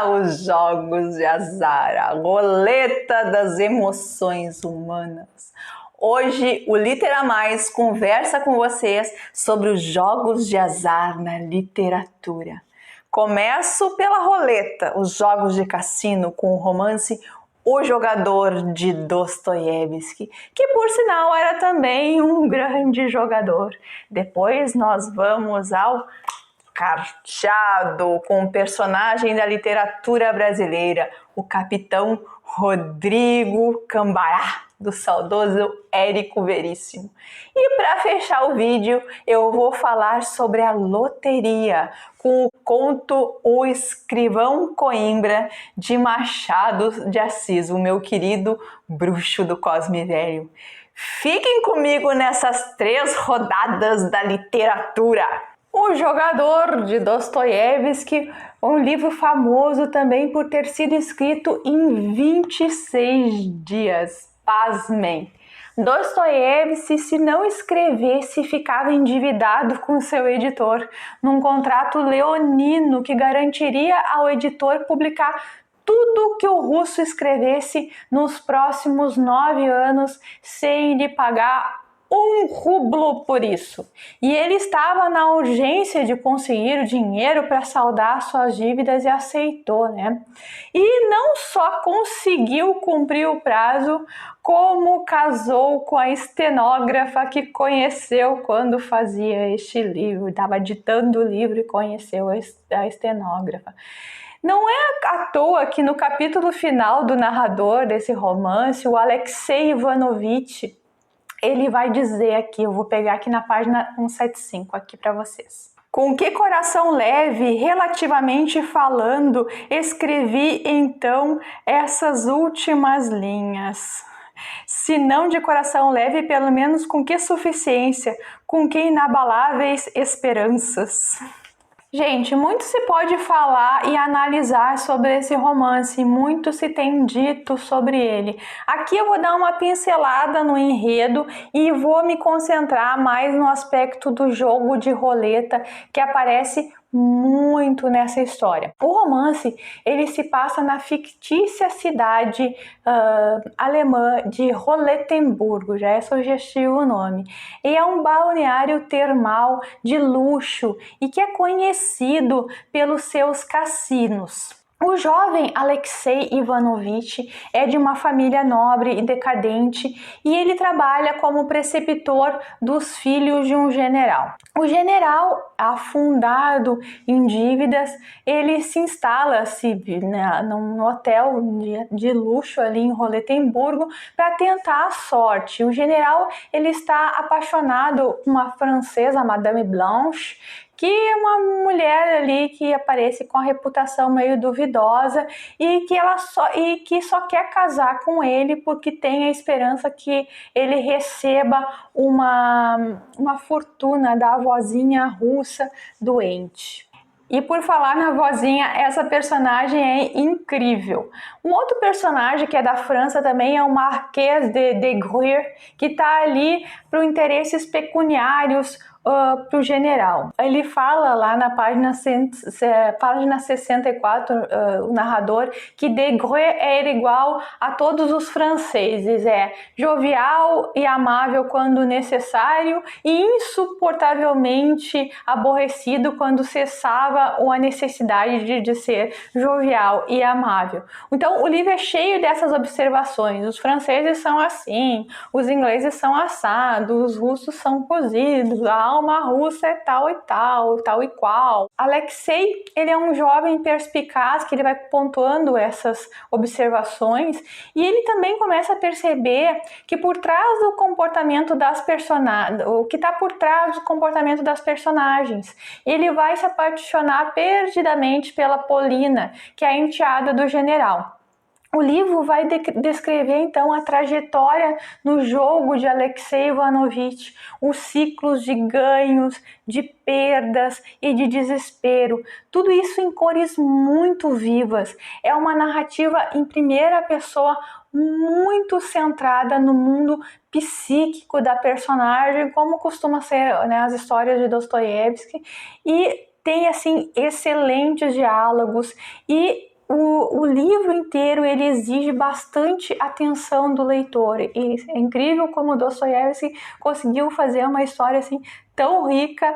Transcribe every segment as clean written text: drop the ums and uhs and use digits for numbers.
Os jogos de azar, a roleta das emoções humanas. Hoje o Litera Mais conversa com vocês sobre os jogos de azar na literatura. Começo pela roleta, os jogos de cassino com o romance O Jogador de Dostoiévski, que por sinal era também um grande jogador. Depois nós vamos ao Carteado, com um personagem da literatura brasileira, o capitão Rodrigo Cambará, do saudoso Érico Veríssimo. E para fechar o vídeo, eu vou falar sobre a loteria, com o conto O Escrivão Coimbra, de Machado de Assis, o meu querido bruxo do Cosme Velho. Fiquem comigo nessas 3 rodadas da literatura. O Jogador de Dostoiévski, um livro famoso também por ter sido escrito em 26 dias. Pasmem! Dostoiévski, se não escrevesse, ficava endividado com seu editor, num contrato leonino que garantiria ao editor publicar tudo que o russo escrevesse nos próximos 9 anos sem lhe pagar 1 rublo por isso. E ele estava na urgência de conseguir o dinheiro para saldar suas dívidas e aceitou, né? E não só conseguiu cumprir o prazo, como casou com a estenógrafa que conheceu quando fazia este livro. Estava ditando o livro e conheceu a estenógrafa. Não é à toa que no capítulo final do narrador desse romance, o Alexei Ivanovich, ele vai dizer aqui, eu vou pegar aqui na página 175 aqui para vocês. Com que coração leve, relativamente falando, escrevi então essas últimas linhas. Se não de coração leve, pelo menos com que suficiência, com que inabaláveis esperanças. Gente, muito se pode falar e analisar sobre esse romance, muito se tem dito sobre ele. Aqui eu vou dar uma pincelada no enredo e vou me concentrar mais no aspecto do jogo de roleta que aparece muito nessa história. O romance, ele se passa na fictícia cidade alemã de Roletemburgo, já é sugestivo o nome, e é um balneário termal de luxo e que é conhecido pelos seus cassinos. O jovem Alexei Ivanovich é de uma família nobre e decadente e ele trabalha como preceptor dos filhos de um general. O general, afundado em dívidas, ele se instala num hotel de luxo ali em Roletemburgo para tentar a sorte. O general, ele está apaixonado por uma francesa, Madame Blanche, que é uma mulher ali que aparece com a reputação meio duvidosa e que só quer casar com ele porque tem a esperança que ele receba uma fortuna da vozinha russa doente. E por falar na vozinha, essa personagem é incrível. Um outro personagem que é da França também é o Marquês de Gruy, que está ali para interesses pecuniários para o general. Ele fala lá na página 64, o narrador, que de Gruy era igual a todos os franceses, é jovial e amável quando necessário e insuportavelmente aborrecido quando cessava a necessidade de ser jovial e amável. Então o livro é cheio dessas observações. Os franceses são assim, os ingleses são assados, os russos são cozidos, a alma russa é tal e tal, tal e qual. Alexei, ele é um jovem perspicaz que ele vai pontuando essas observações e ele também começa a perceber que por trás do comportamento das personagens, o que está por trás do comportamento das personagens, ele vai se apaixonar perdidamente pela Polina, que é a enteada do general. O livro vai descrever então a trajetória no jogo de Alexei Ivanovich, os ciclos de ganhos, de perdas e de desespero. Tudo isso em cores muito vivas. É uma narrativa em primeira pessoa muito centrada no mundo psíquico da personagem, como costuma ser, né, as histórias de Dostoiévski, e tem assim excelentes diálogos e o livro inteiro ele exige bastante atenção do leitor, e é incrível como Dostoiévski conseguiu fazer uma história assim tão rica,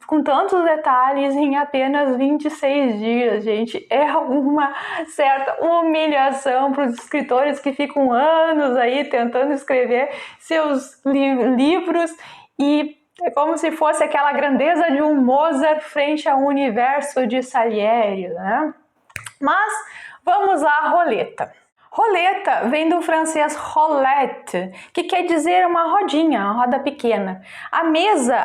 com tantos detalhes, em apenas 26 dias, gente. É uma certa humilhação para os escritores que ficam anos aí tentando escrever seus livros, e é como se fosse aquela grandeza de um Mozart frente ao universo de Salieri, né? Mas vamos lá, a roleta. Roleta vem do francês roulette, que quer dizer uma rodinha, uma roda pequena. A mesa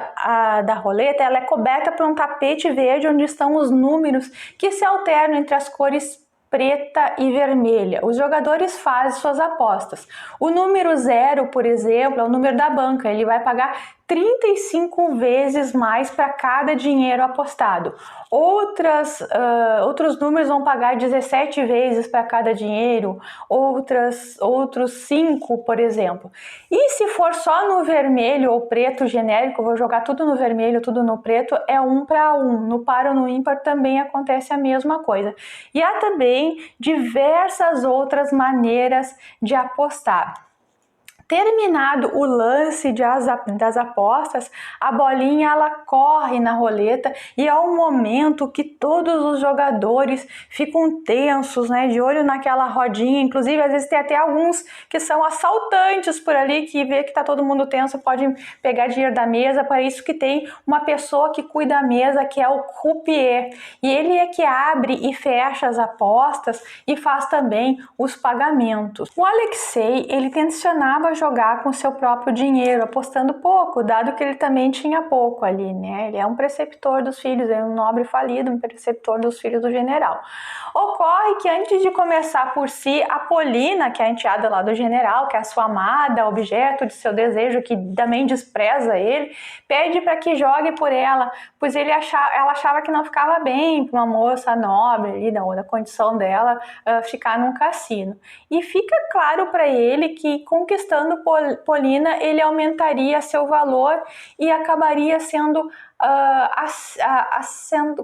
da roleta ela é coberta por um tapete verde onde estão os números que se alternam entre as cores preta e vermelha. Os jogadores fazem suas apostas. O número 0, por exemplo, é o número da banca. Ele vai pagar 35 vezes mais para cada dinheiro apostado. Outros números vão pagar 17 vezes para cada dinheiro, outros 5, por exemplo. E se for só no vermelho ou preto genérico, vou jogar tudo no vermelho, tudo no preto, é 1 para 1. No par ou no ímpar também acontece a mesma coisa. E há também diversas outras maneiras de apostar. Terminado o lance das apostas, a bolinha ela corre na roleta e é um momento que todos os jogadores ficam tensos, né, de olho naquela rodinha. Inclusive, às vezes tem até alguns que são assaltantes por ali, que vê que tá todo mundo tenso, pode pegar dinheiro da mesa. Para isso que tem uma pessoa que cuida da mesa, que é o croupier. E ele é que abre e fecha as apostas e faz também os pagamentos. O Alexei, ele tensionava jogar com seu próprio dinheiro, apostando pouco, dado que ele também tinha pouco ali, né? Ele é um preceptor dos filhos, é um nobre falido, um preceptor dos filhos do general. Ocorre que antes de começar por si, a Polina, que é a enteada lá do general, que é a sua amada, objeto de seu desejo, que também despreza ele, pede para que jogue por ela, pois ela achava que não ficava bem para uma moça nobre ali, da condição dela, ficar num cassino. E fica claro para ele que conquistando Polina, ele aumentaria seu valor e acabaria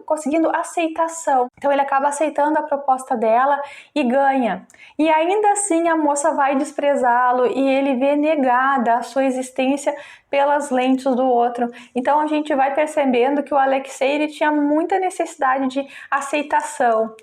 conseguindo aceitação. Então ele acaba aceitando a proposta dela e ganha. E ainda assim a moça vai desprezá-lo e ele vê negada a sua existência pelas lentes do outro. Então a gente vai percebendo que o Alexei ele tinha muita necessidade de aceitação.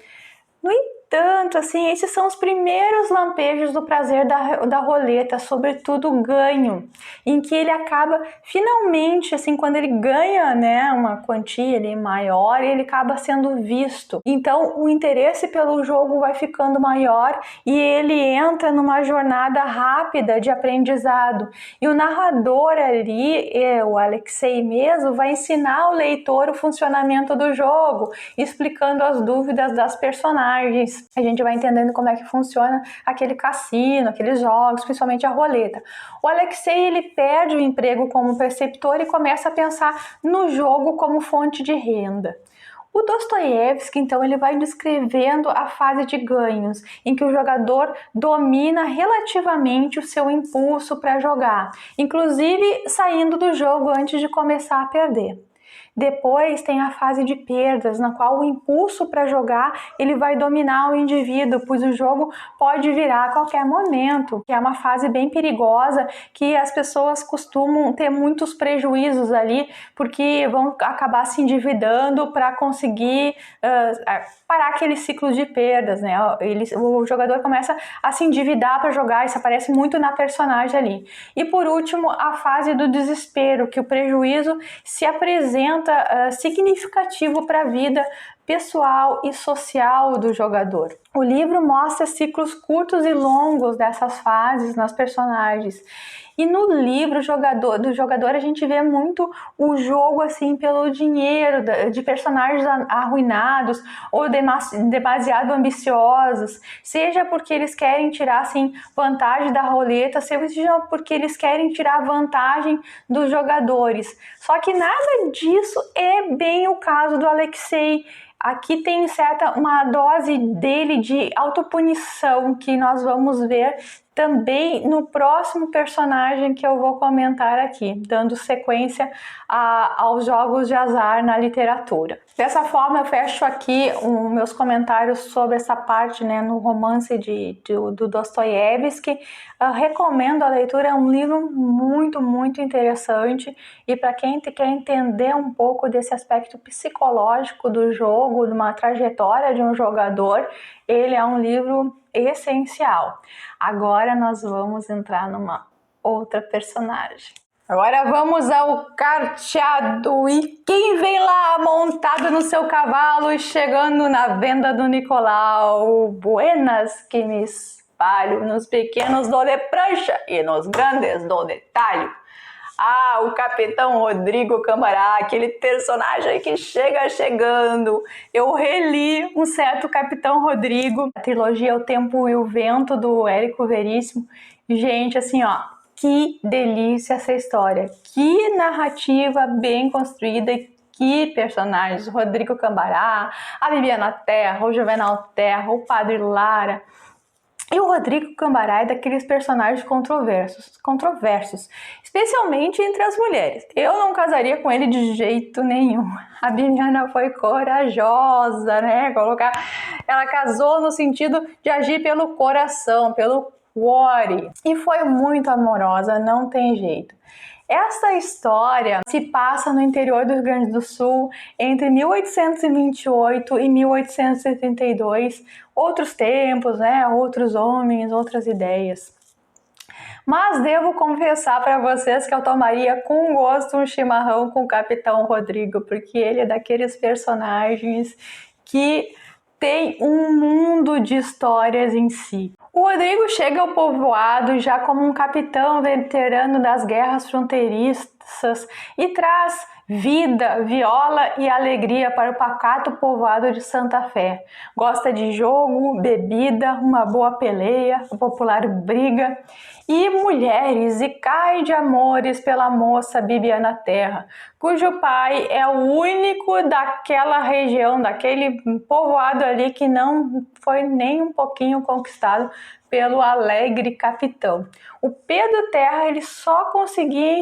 No entanto, assim, esses são os primeiros lampejos do prazer da roleta, sobretudo o ganho, em que ele acaba finalmente, assim, quando ele ganha, né, uma quantia ali maior, ele acaba sendo visto. Então, o interesse pelo jogo vai ficando maior e ele entra numa jornada rápida de aprendizado. E o narrador ali, o Alexei mesmo, vai ensinar ao leitor o funcionamento do jogo, explicando as dúvidas das personagens. A gente vai entendendo como é que funciona aquele cassino, aqueles jogos, principalmente a roleta. O Alexei ele perde o emprego como preceptor e começa a pensar no jogo como fonte de renda. O Dostoiévski, então, ele vai descrevendo a fase de ganhos, em que o jogador domina relativamente o seu impulso para jogar, inclusive saindo do jogo antes de começar a perder. Depois tem a fase de perdas, na qual o impulso para jogar ele vai dominar o indivíduo, pois o jogo pode virar a qualquer momento, que é uma fase bem perigosa, que as pessoas costumam ter muitos prejuízos ali, porque vão acabar se endividando para conseguir parar aquele ciclo de perdas, né? O jogador começa a se endividar para jogar, isso aparece muito na personagem ali. E por último, a fase do desespero, que o prejuízo se apresenta significativo para a vida pessoal e social do jogador. O livro mostra ciclos curtos e longos dessas fases nas personagens. E no livro do jogador a gente vê muito o jogo assim pelo dinheiro, de personagens arruinados ou demasiado ambiciosos, seja porque eles querem tirar assim vantagem da roleta, seja porque eles querem tirar vantagem dos jogadores. Só que nada disso é bem o caso do Alexei. Aqui tem uma dose dele de autopunição que nós vamos ver também no próximo personagem que eu vou comentar aqui, dando sequência aos jogos de azar na literatura. Dessa forma, eu fecho aqui meus comentários sobre essa parte, né, no romance do Dostoiévski. Recomendo a leitura, é um livro muito, muito interessante, e para quem quer entender um pouco desse aspecto psicológico do jogo, de uma trajetória de um jogador, ele é um livro essencial. Agora nós vamos entrar numa outra personagem. Agora vamos ao carteado. E quem vem lá montado no seu cavalo, chegando na venda do Nicolau? Buenas que me espalho, nos pequenos dou de prancha e nos grandes dou de talho. Ah, o Capitão Rodrigo Cambará, aquele personagem que chega chegando. Eu reli um certo Capitão Rodrigo, a trilogia O Tempo e o Vento, do Érico Veríssimo. Gente, assim, ó, que delícia essa história. Que narrativa bem construída e que personagens. O Rodrigo Cambará, a Bibiana Terra, o Juvenal Terra, o Padre Lara. E o Rodrigo Cambará é daqueles personagens controversos, especialmente entre as mulheres. Eu não casaria com ele de jeito nenhum. A Bibiana foi corajosa, né? Ela casou no sentido de agir pelo coração, pelo cuore. E foi muito amorosa, não tem jeito. Essa história se passa no interior do Rio Grande do Sul entre 1828 e 1872. Outros tempos, né? Outros homens, outras ideias. Mas devo confessar para vocês que eu tomaria com gosto um chimarrão com o Capitão Rodrigo, porque ele é daqueles personagens que tem um mundo de histórias em si. O Rodrigo chega ao povoado já como um capitão veterano das guerras fronteiriças e traz vida, viola e alegria para o pacato povoado de Santa Fé. Gosta de jogo, bebida, uma boa peleia, a popular briga e mulheres, e cai de amores pela moça Bibiana Terra, cujo pai é o único daquela região, daquele povoado ali que não foi nem um pouquinho conquistado pelo alegre capitão. O Pedro Terra ele só conseguia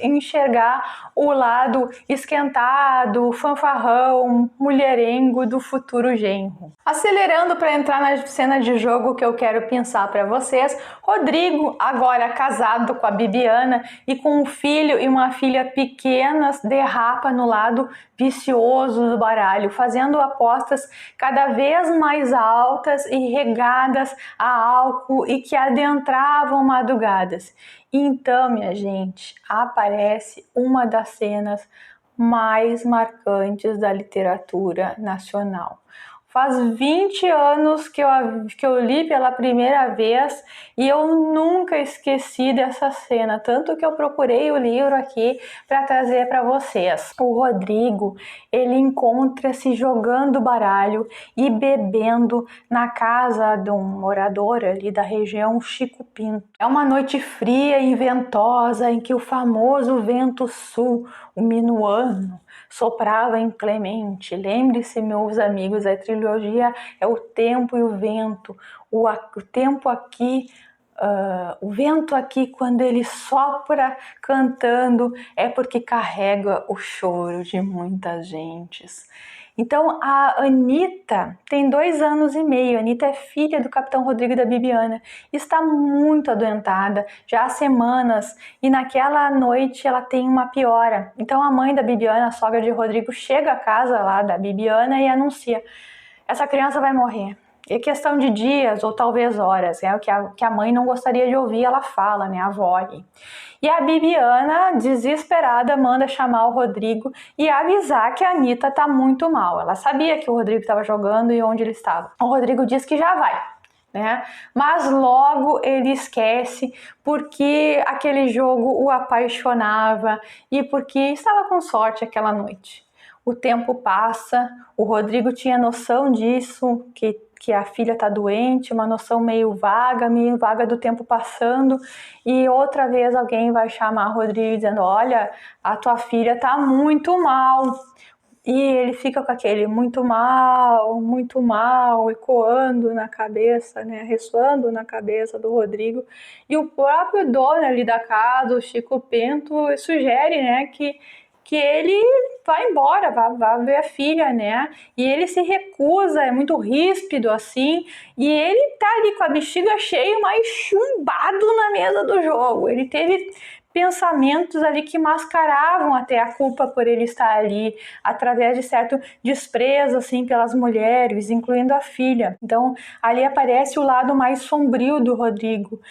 enxergar o lado esquentado, fanfarrão, mulherengo do futuro genro. Acelerando para entrar na cena de jogo que eu quero pensar para vocês, Rodrigo, agora casado com a Bibiana e com um filho e uma filha pequenas, derrapa no lado vicioso do baralho, fazendo apostas cada vez mais altas e regadas a álcool e que adentravam madrugadas. Então, minha gente, aparece uma das cenas mais marcantes da literatura nacional. Faz 20 anos que eu li pela primeira vez e eu nunca esqueci dessa cena, tanto que eu procurei o livro aqui para trazer para vocês. O Rodrigo, ele encontra-se jogando baralho e bebendo na casa de um morador ali da região, Chico Pinto. É uma noite fria e ventosa em que o famoso vento sul, o minuano, soprava inclemente. Lembre-se, meus amigos, a trilogia é O Tempo e o Vento. O tempo aqui, o vento aqui, quando ele sopra cantando, é porque carrega o choro de muitas gentes. Então, a Anitta tem 2 anos e meio. A Anitta é filha do Capitão Rodrigo e da Bibiana. Está muito adoentada, já há semanas, e naquela noite ela tem uma piora. Então, a mãe da Bibiana, a sogra de Rodrigo, chega à casa lá da Bibiana e anuncia: essa criança vai morrer. É questão de dias ou talvez horas, é o que a mãe não gostaria de ouvir, ela fala, né, a avó ali. E a Bibiana, desesperada, manda chamar o Rodrigo e avisar que a Anitta tá muito mal. Ela sabia que o Rodrigo estava jogando e onde ele estava. O Rodrigo diz que já vai, né? Mas logo ele esquece porque aquele jogo o apaixonava e porque estava com sorte aquela noite. O tempo passa, o Rodrigo tinha noção disso, que a filha está doente, uma noção meio vaga do tempo passando, e outra vez alguém vai chamar o Rodrigo dizendo: olha, a tua filha está muito mal. E ele fica com aquele muito mal, ecoando na cabeça, né, ressoando na cabeça do Rodrigo. E o próprio dono ali da casa, o Chico Bento, sugere, né, que ele vá embora, vá ver a filha, né? E ele se recusa, é muito ríspido assim, e ele tá ali com a bexiga cheia, mas chumbado na mesa do jogo. Ele teve pensamentos ali que mascaravam até a culpa por ele estar ali, através de certo desprezo assim pelas mulheres, incluindo a filha. Então ali aparece o lado mais sombrio do Rodrigo,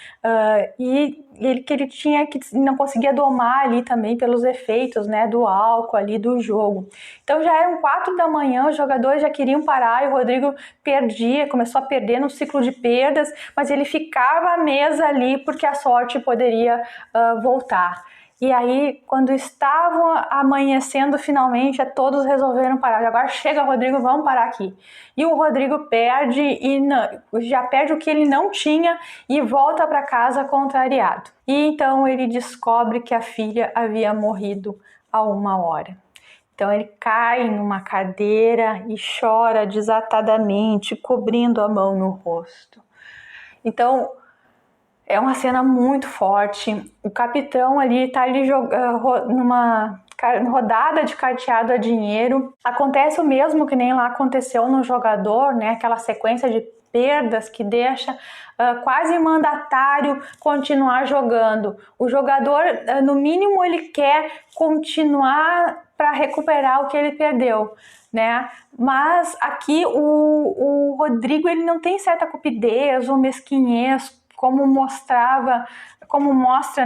e ele tinha que não conseguia domar ali também pelos efeitos, né, do álcool ali do jogo. Então já eram 4 da manhã, os jogadores já queriam parar e o Rodrigo começou a perder no ciclo de perdas, mas ele ficava à mesa ali porque a sorte poderia voltar. E aí, quando estavam amanhecendo finalmente, todos resolveram parar. Agora chega, Rodrigo, vamos parar aqui. E o Rodrigo perde, e já perde o que ele não tinha e volta para casa contrariado. E então ele descobre que a filha havia morrido há 1 hora. Então ele cai numa cadeira e chora desatadamente, cobrindo a mão no rosto. Então, é uma cena muito forte. O capitão ali está ali numa rodada de carteado a dinheiro. Acontece o mesmo que nem lá aconteceu no jogador, né? Aquela sequência de perdas que deixa quase mandatário continuar jogando. O jogador, no mínimo, ele quer continuar para recuperar o que ele perdeu, né? Mas aqui o Rodrigo, ele não tem certa cupidez ou mesquinhez como mostra,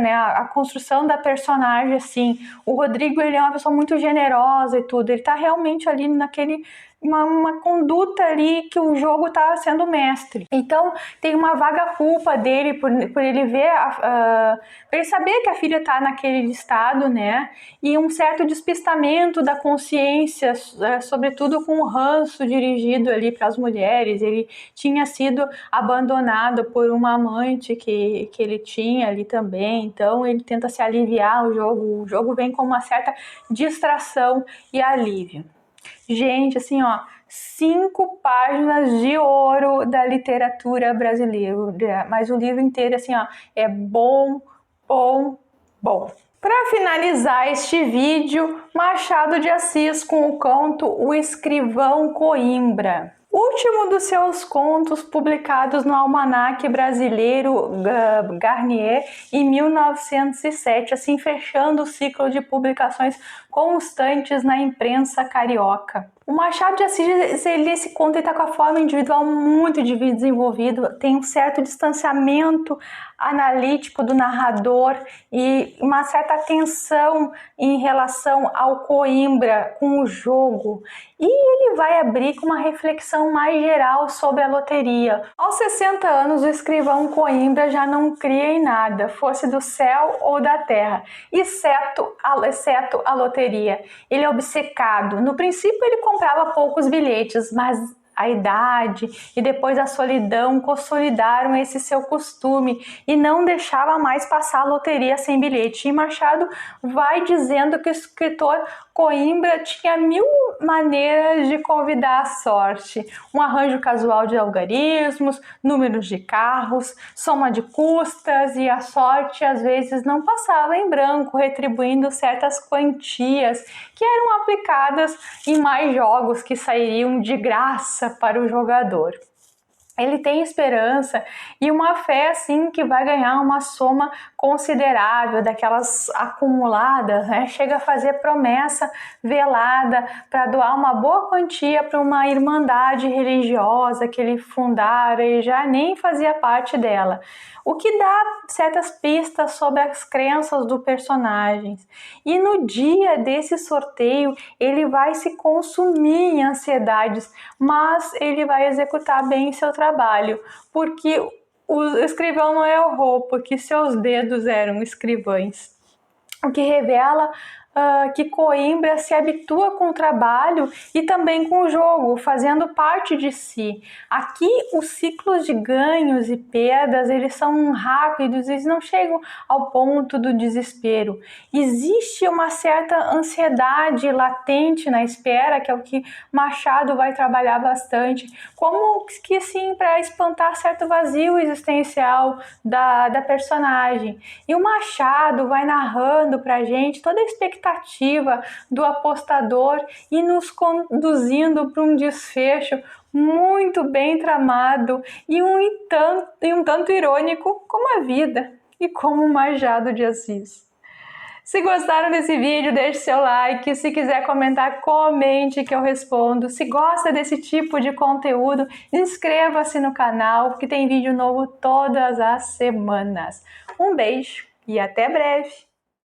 né, a construção da personagem, assim. O Rodrigo, ele é uma pessoa muito generosa e tudo, ele tá realmente ali uma conduta ali que o jogo tá sendo mestre. Então tem uma vaga culpa dele por ele ver, por ele saber que a filha tá naquele estado, né, e um certo despistamento da consciência, sobretudo com o ranço dirigido ali para as mulheres. Ele tinha sido abandonado por uma amante que ele tinha ali também, então ele tenta se aliviar. O jogo vem com uma certa distração e alívio. Gente, assim, 5 páginas de ouro da literatura brasileira, mas o livro inteiro, assim, é bom. Para finalizar este vídeo, Machado de Assis com o conto O Escrivão Coimbra. Último dos seus contos publicados no Almanaque Brasileiro Garnier em 1907, assim fechando o ciclo de publicações constantes na imprensa carioca. O Machado de Assis, esse conto está com a forma individual muito desenvolvido, tem um certo distanciamento analítico do narrador e uma certa atenção em relação ao Coimbra com o jogo. E ele vai abrir com uma reflexão mais geral sobre a loteria. Aos 60 anos, o escrivão Coimbra já não cria em nada, fosse do céu ou da terra, exceto a loteria. Ele é obcecado. No princípio, ele comprava poucos bilhetes, mas a idade e depois a solidão consolidaram esse seu costume e não deixava mais passar a loteria sem bilhete. E Machado vai dizendo que o escritor Coimbra tinha 1000 maneiras de convidar a sorte. Um arranjo casual de algarismos, números de carros, soma de custas, e a sorte às vezes não passava em branco, retribuindo certas quantias que eram aplicadas em mais jogos que sairiam de graça para o jogador. Ele tem esperança e uma fé assim que vai ganhar uma soma considerável daquelas acumuladas, né? Chega a fazer promessa velada para doar uma boa quantia para uma irmandade religiosa que ele fundara e já nem fazia parte dela, o que dá certas pistas sobre as crenças do personagem. E no dia desse sorteio ele vai se consumir em ansiedades, mas ele vai executar bem seu trabalho, porque o escrivão não errou, porque seus dedos eram escrivães, o que revela que Coimbra se habitua com o trabalho e também com o jogo, fazendo parte de si. Aqui os ciclos de ganhos e perdas, eles são rápidos, eles não chegam ao ponto do desespero. Existe uma certa ansiedade latente na espera, que é o que Machado vai trabalhar bastante, como que assim, para espantar certo vazio existencial da personagem. E o Machado vai narrando pra gente toda a expectativa do apostador e nos conduzindo para um desfecho muito bem tramado e um tanto irônico como a vida e como o Machado de Assis. Se gostaram desse vídeo, deixe seu like. Se quiser comentar, comente que eu respondo. Se gosta desse tipo de conteúdo, inscreva-se no canal, porque tem vídeo novo todas as semanas. Um beijo e até breve!